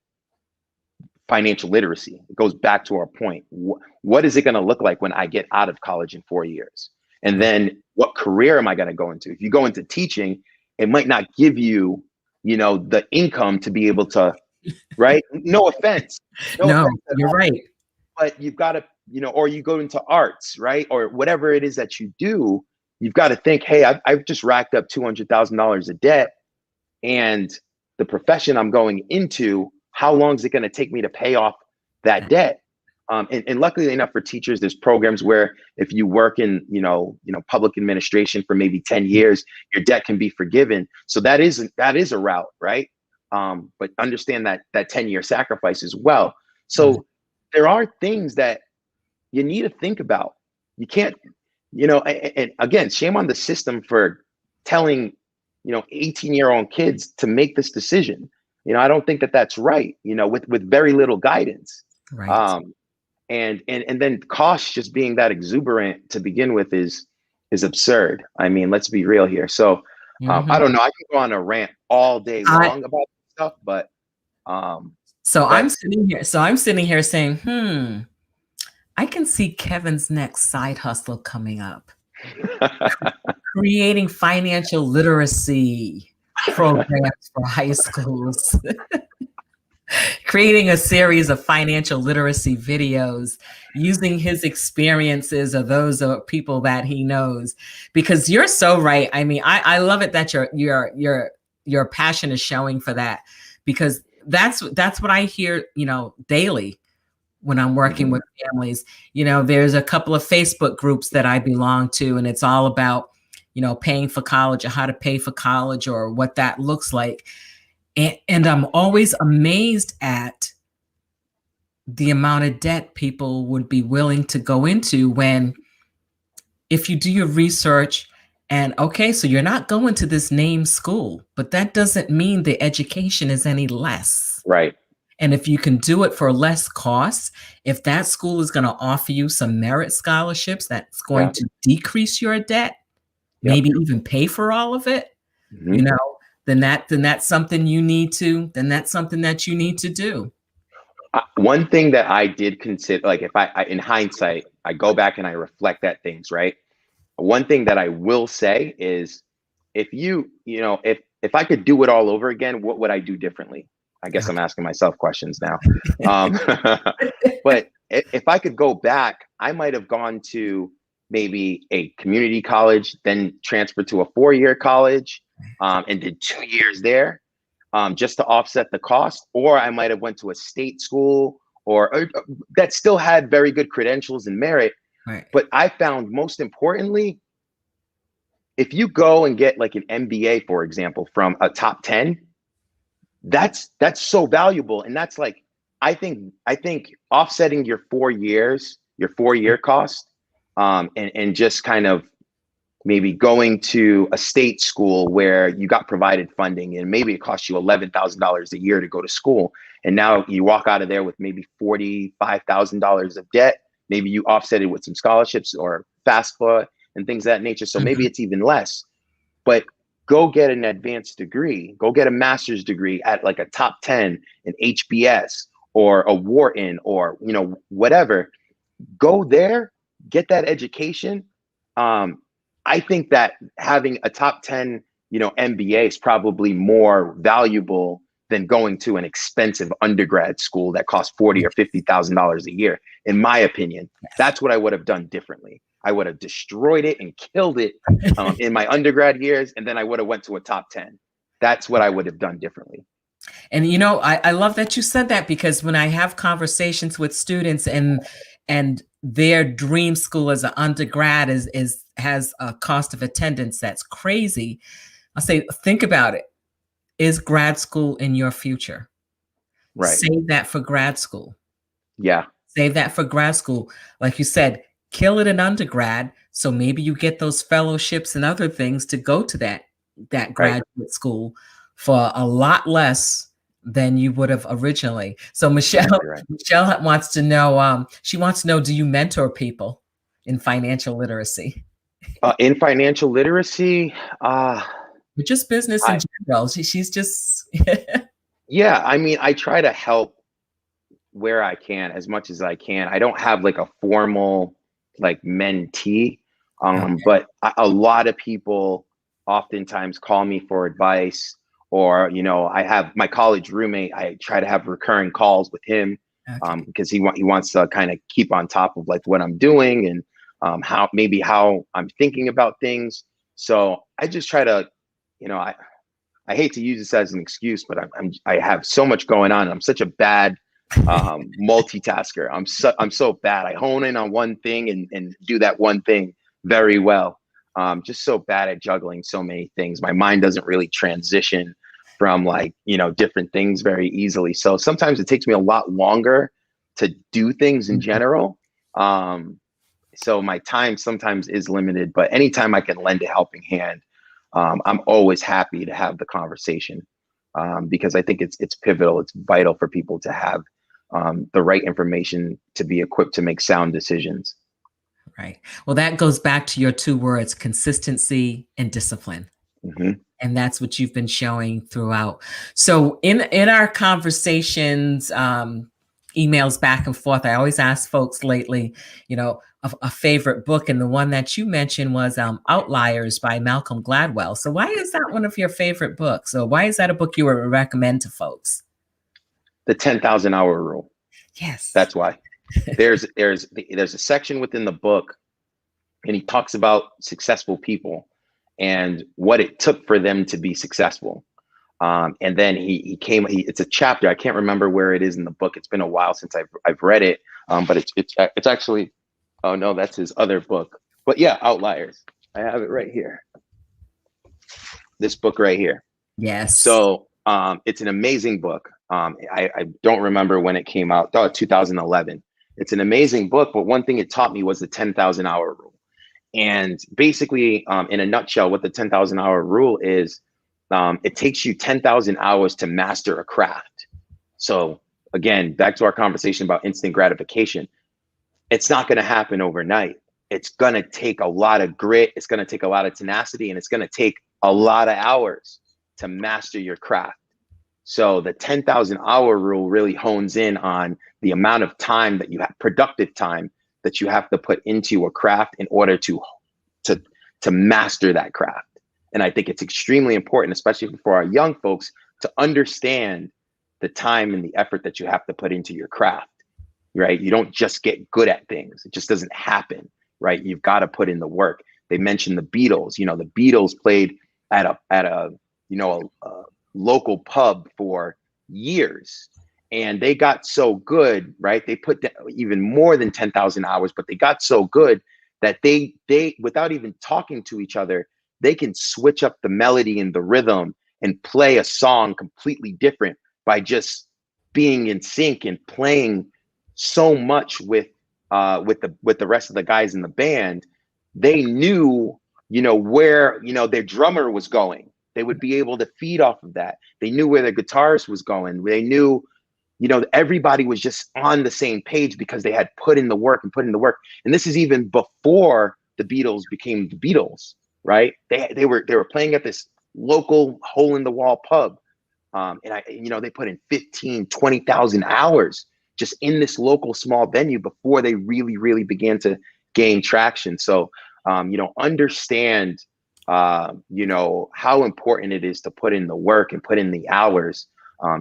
financial literacy. It goes back to our point. What is it going to look like when I get out of college in 4 years? And then what career am I going to go into? If you go into teaching, it might not give you, the income to be able to, right? No offense. No, offense you're right. But you've got to, or you go into arts, right? Or whatever it is that you do, you've got to think, hey, I've just racked up $200,000 of debt, and the profession I'm going into, how long is it going to take me to pay off that debt? And luckily enough for teachers, there's programs where if you work in, public administration for maybe 10 years, your debt can be forgiven. So that is a route, right? But understand that 10-year sacrifice as well. So there are things that you need to think about. You can't, and again, shame on the system for telling, 18-year-old kids to make this decision. I don't think that that's right, with very little guidance. Right. And then cost just being that exuberant to begin with is absurd. I mean, let's be real here. So I don't know. I can go on a rant all day long about stuff, but so I'm sitting here saying, I can see Kevin's next side hustle coming up. Creating financial literacy programs for high schools. Creating a series of financial literacy videos using his experiences or those of people that he knows. Because you're so right. I mean, I love it that your passion is showing for that, because that's what I hear, daily when I'm working with families. There's a couple of Facebook groups that I belong to, and it's all about, paying for college or how to pay for college or what that looks like. And I'm always amazed at the amount of debt people would be willing to go into when, if you do your research and, okay, so you're not going to this name school, but that doesn't mean the education is any less. Right. And if you can do it for less costs, if that school is going to offer you some merit scholarships, that's going to decrease your debt, maybe even pay for all of it, then that's something you need to, that's something that you need to do. One thing that I did consider, like if I in hindsight, I go back and I reflect at things, right? One thing that I will say is, if if I could do it all over again, what would I do differently? I guess I'm asking myself questions now. But if I could go back, I might have gone to maybe a community college, then transferred to a 4-year college, and did 2 years there, just to offset the cost. Or I might have went to a state school or that still had very good credentials and merit. Right. But I found, most importantly, if you go and get like an MBA, for example, from a top 10, that's so valuable. And that's like, I think offsetting your 4 years, your 4-year cost, and just kind of maybe going to a state school where you got provided funding and maybe it costs you $11,000 a year to go to school. And now you walk out of there with maybe $45,000 of debt. Maybe you offset it with some scholarships or FAFSA and things of that nature. So maybe it's even less, but go get an advanced degree, go get a master's degree at like a top 10 in HBS or a Wharton or, whatever. Go there, get that education. I think that having a top 10, MBA is probably more valuable than going to an expensive undergrad school that costs $40,000 or $50,000 a year. In my opinion, that's what I would have done differently. I would have destroyed it and killed it in my undergrad years, and then I would have went to a top 10. That's what I would have done differently. And I love that you said that, because when I have conversations with students and their dream school as an undergrad has a cost of attendance that's crazy, I'll say, think about it. Is grad school in your future? Right. Save that for grad school. Yeah. Save that for grad school. Like you said, kill it in undergrad. So maybe you get those fellowships and other things to go to that graduate school for a lot less than you would have originally. So Exactly right. Michelle wants to know, she wants to know, do you mentor people in financial literacy? In financial literacy, Or just business in I general. She's just yeah, I mean, I try to help where I can as much as I can. I don't have like a formal like mentee, okay. but a lot of people oftentimes call me for advice, or I have my college roommate. I try to have recurring calls with him Okay. because he wants to kind of keep on top of like what I'm doing and how I'm thinking about things. So I just try to, I hate to use this as an excuse, but I have so much going on. I'm such a bad multitasker. I'm so bad. I hone in on one thing and do that one thing very well. Just so bad at juggling so many things. My mind doesn't really transition from like, different things very easily. So sometimes it takes me a lot longer to do things in Mhm. general. So my time sometimes is limited, but anytime I can lend a helping hand, I'm always happy to have the conversation, because I think it's pivotal. It's vital for people to have the right information to be equipped to make sound decisions. Right. Well, that goes back to your two words, consistency and discipline. Hmm. And that's what you've been showing throughout. So in our conversations, emails back and forth, I always ask folks lately, a favorite book, and the one that you mentioned was Outliers by Malcolm Gladwell. So why is that one of your favorite books? Or why is that a book you would recommend to folks? The 10,000 hour rule. Yes. That's why. There's a section within the book, and he talks about successful people and what it took for them to be successful. And then it's a chapter. I can't remember where it is in the book. It's been a while since I've read it. But it's actually, oh no, that's his other book. But yeah, Outliers. I have it right here. This book right here. Yes. So it's an amazing book. I don't remember when it came out. 2011. It's an amazing book. But one thing it taught me was the 10,000 hour rule. And basically, in a nutshell, what the 10,000 hour rule is, it takes you 10,000 hours to master a craft. So again, back to our conversation about instant gratification. It's not going to happen overnight. It's going to take a lot of grit. It's going to take a lot of tenacity, and it's going to take a lot of hours to master your craft. So the 10,000 hour rule really hones in on the amount of time that you have, productive time that you have to put into a craft in order to to master that craft. And I think it's extremely important, especially for our young folks, to understand the time and the effort that you have to put into your craft, right? You don't just get good at things. It just doesn't happen, right? You've got to put in the work. They mentioned the Beatles. The Beatles played at a local pub for years, and they got so good, right? They put even more than 10,000 hours, but they got so good that they without even talking to each other, they can switch up the melody and the rhythm and play a song completely different by just being in sync and playing so much with the rest of the guys in the band. They knew, where, their drummer was going. They would be able to feed off of that. They knew where their guitarist was going. They knew, everybody was just on the same page because they had put in the work and put in the work. And this is even before the Beatles became the Beatles, right? They were playing at this local hole in the wall pub. They put in 15, 20,000 hours just in this local small venue before they really, really began to gain traction. So, understand, how important it is to put in the work and put in the hours.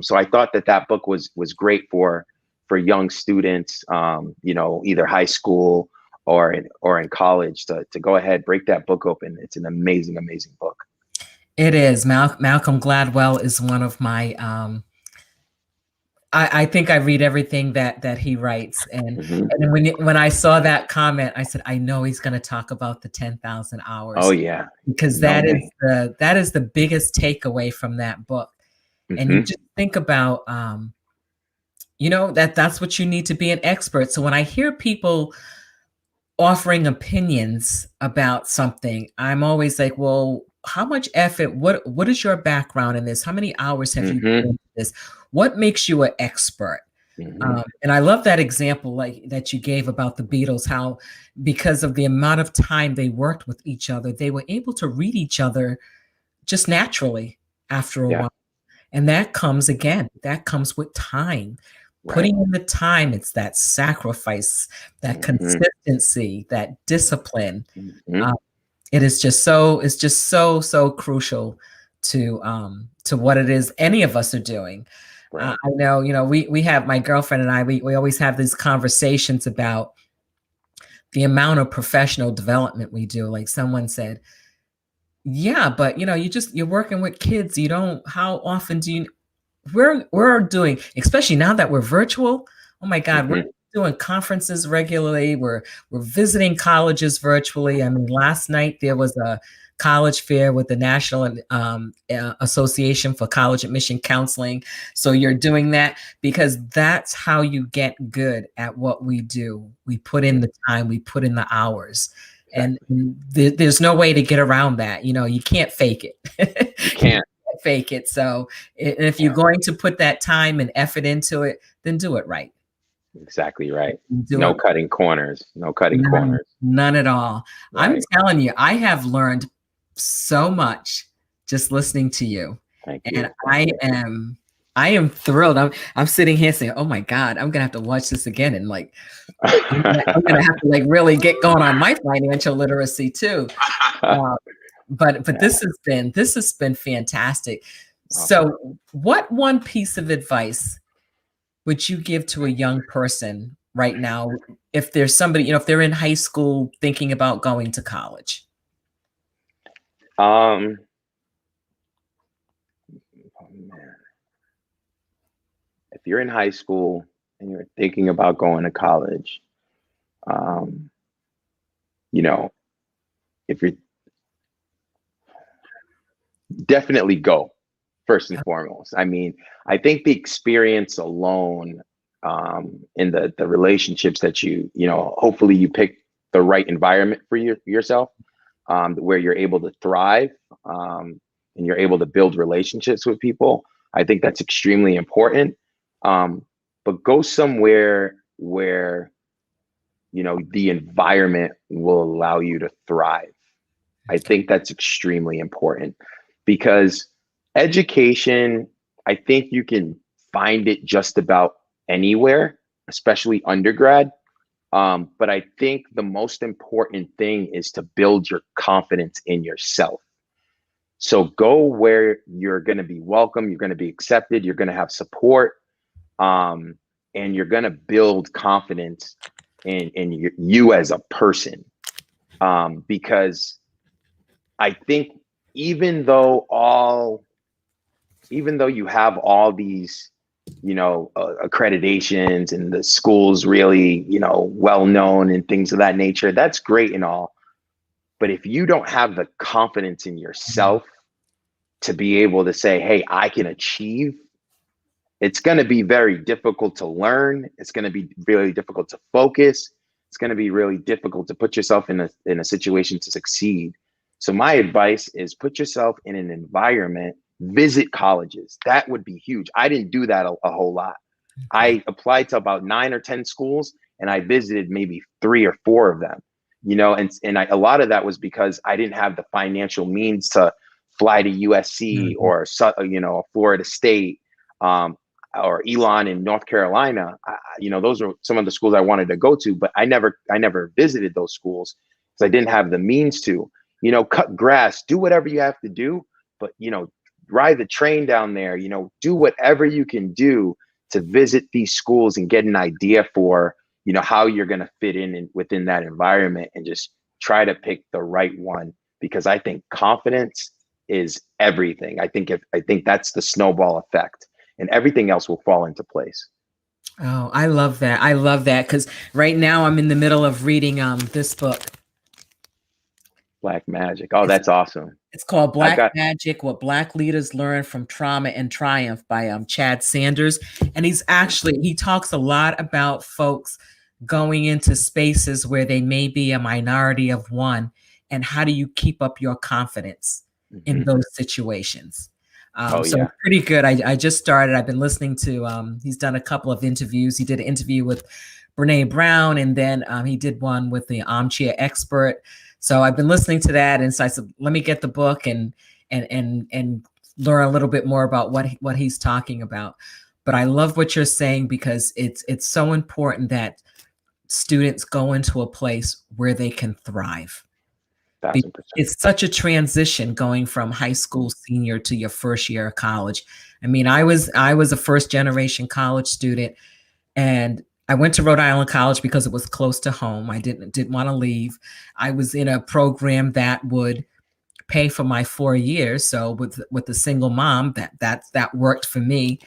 So I thought that book was great for young students, either high school or in college, to go ahead, break that book open. It's an amazing, amazing book. It is. Malcolm Gladwell is one of my I think I read everything that he writes, and Hmm. when I saw that comment, I said, I know he's going to talk about the 10,000 Oh hours, yeah, because no way. that is the biggest takeaway from that book. And you Hmm. just think about, that's what you need to be an expert. So when I hear people offering opinions about something, I'm always like, well, how much effort, what is your background in this? How many hours have you put Hmm. into this. What makes you an expert? And I love that example like that you gave about the Beatles, how because of the amount of time they worked with each other, they were able to read each other just naturally after a Yeah. while. And that comes with time. Right. Putting in the time, it's that sacrifice, that consistency, that discipline. It's just so crucial to what it is any of us are doing. Right. I know, we have, my girlfriend and I, we always have these conversations about the amount of professional development we do. Like someone said, yeah, but you're working with kids. How often do you, we're doing, especially now that we're virtual. Oh my God, we're doing conferences regularly. We're visiting colleges virtually. I mean, last night there was a college fair with the National Association for College Admission Counseling. So you're doing that because that's how you get good at what we do. We put in the time, we put in the hours. And there's no way to get around that. You can't fake it. You can't fake it. So if you're going to put that time and effort into it, then do it right. Exactly right. No cutting corners. No cutting corners. None at all. Right. I'm telling you, I have learned so much just listening to you. Thank you. And I am thrilled. I'm sitting here saying, "Oh my God, I'm gonna have to watch this again." And like, I'm gonna have to like really get going on my financial literacy too. But this has been fantastic. Awesome. So, what one piece of advice would you give to a young person right now if there's somebody, if they're in high school thinking about going to college? Oh man. If you're in high school and you're thinking about going to college, if you're definitely go first and foremost. I mean, I think the experience alone, in the relationships that hopefully you pick the right environment for yourself, where you're able to thrive, and you're able to build relationships with people. I think that's extremely important. But go somewhere where, the environment will allow you to thrive. I think that's extremely important because education, I think you can find it just about anywhere, especially undergrad. But I think the most important thing is to build your confidence in yourself. So go where you're going to be welcome, you're going to be accepted, you're going to have support, and you're going to build confidence in you as a person. Because I think even though you have all these, accreditations and the school's really, well known and things of that nature, that's great and all. But if you don't have the confidence in yourself to be able to say, hey, I can achieve, it's going to be very difficult to learn. It's going to be really difficult to focus. It's going to be really difficult to put yourself in a situation to succeed. So my advice is put yourself in an environment, visit colleges. That would be huge. I didn't do that a whole lot. I applied to about 9 or 10 schools and I visited maybe 3 or 4 of them, and a lot of that was because I didn't have the financial means to fly to USC or, Florida State, or Elon in North Carolina. Those are some of the schools I wanted to go to, but I never visited those schools because I didn't have the means to. Cut grass, do whatever you have to do, but, ride the train down there, do whatever you can do to visit these schools and get an idea for, how you're going to fit in within that environment, and just try to pick the right one, because I think confidence is everything. I think that's the snowball effect, and everything else will fall into place. Oh, I love that. I love that because right now I'm in the middle of reading this book. Black Magic. Oh, that's awesome. It's called Black Magic, What Black Leaders Learn from Trauma and Triumph by Chad Sanders. And he talks a lot about folks going into spaces where they may be a minority of one, and how do you keep up your confidence in those situations? Oh So yeah. it's pretty good. I just started. I've been listening to, he's done a couple of interviews. He did an interview with Brene Brown, and then he did one with the armchair expert. So I've been listening to that. And so I said, let me get the book and learn a little bit more about what he's talking about. But I love what you're saying, because it's so important that students go into a place where they can thrive. 1,000%. It's such a transition going from high school senior to your first year of college. I mean, I was a first generation college student, and I went to Rhode Island College because it was close to home. I didn't want to leave. I was in a program that would pay for my 4 years. So with a single mom, that worked for me.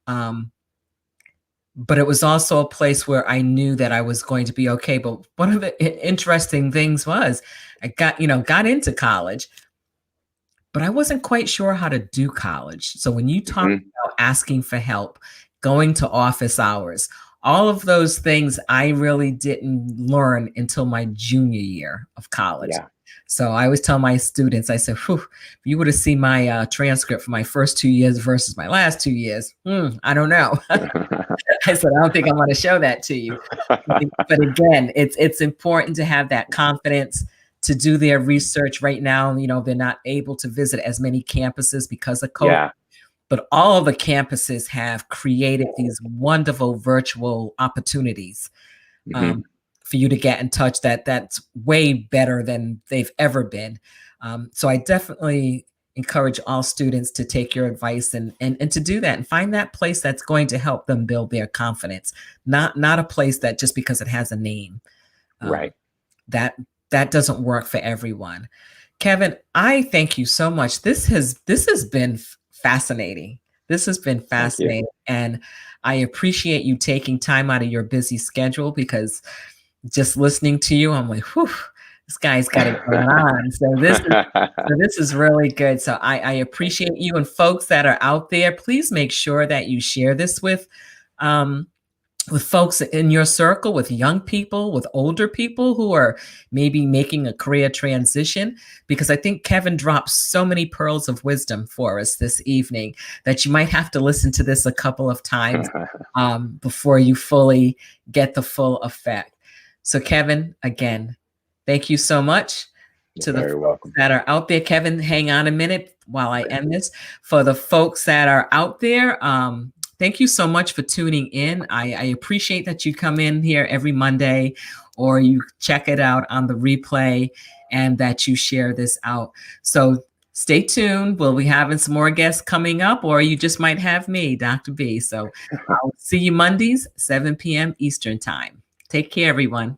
But it was also a place where I knew that I was going to be okay. But one of the interesting things was I got into college, but I wasn't quite sure how to do college. So when you talk about asking for help, going to office hours, all of those things I really didn't learn until my junior year of college. Yeah. So I always tell my students, I said, if you would have seen my transcript for my first 2 years versus my last 2 years, I don't know. I said, I don't think I want to show that to you. But again, it's important to have that confidence to do their research. Right now, they're not able to visit as many campuses because of COVID. Yeah. But all of the campuses have created these wonderful virtual opportunities for you to get in touch. That's way better than they've ever been. So I definitely encourage all students to take your advice and to do that and find that place that's going to help them build their confidence. Not a place that just because it has a name. Right. That doesn't work for everyone. Kevin, I thank you so much. This has been fascinating. This has been fascinating. And I appreciate you taking time out of your busy schedule, because just listening to you, I'm like, whew, this guy's got it going on. So this is really good. So I appreciate you, and folks that are out there, please make sure that you share this with folks in your circle, with young people, with older people who are maybe making a career transition, because I think Kevin dropped so many pearls of wisdom for us this evening that you might have to listen to this a couple of times before you fully get the full effect. So Kevin, again, thank you so much. To the folks that are out there. Kevin, hang on a minute while I end this. For the folks that are out there, thank you so much for tuning in. I appreciate that you come in here every Monday, or you check it out on the replay, and that you share this out. So stay tuned. We'll be having some more guests coming up, or you just might have me, Dr. B. So I'll see you Mondays, 7 p.m. Eastern time. Take care, everyone.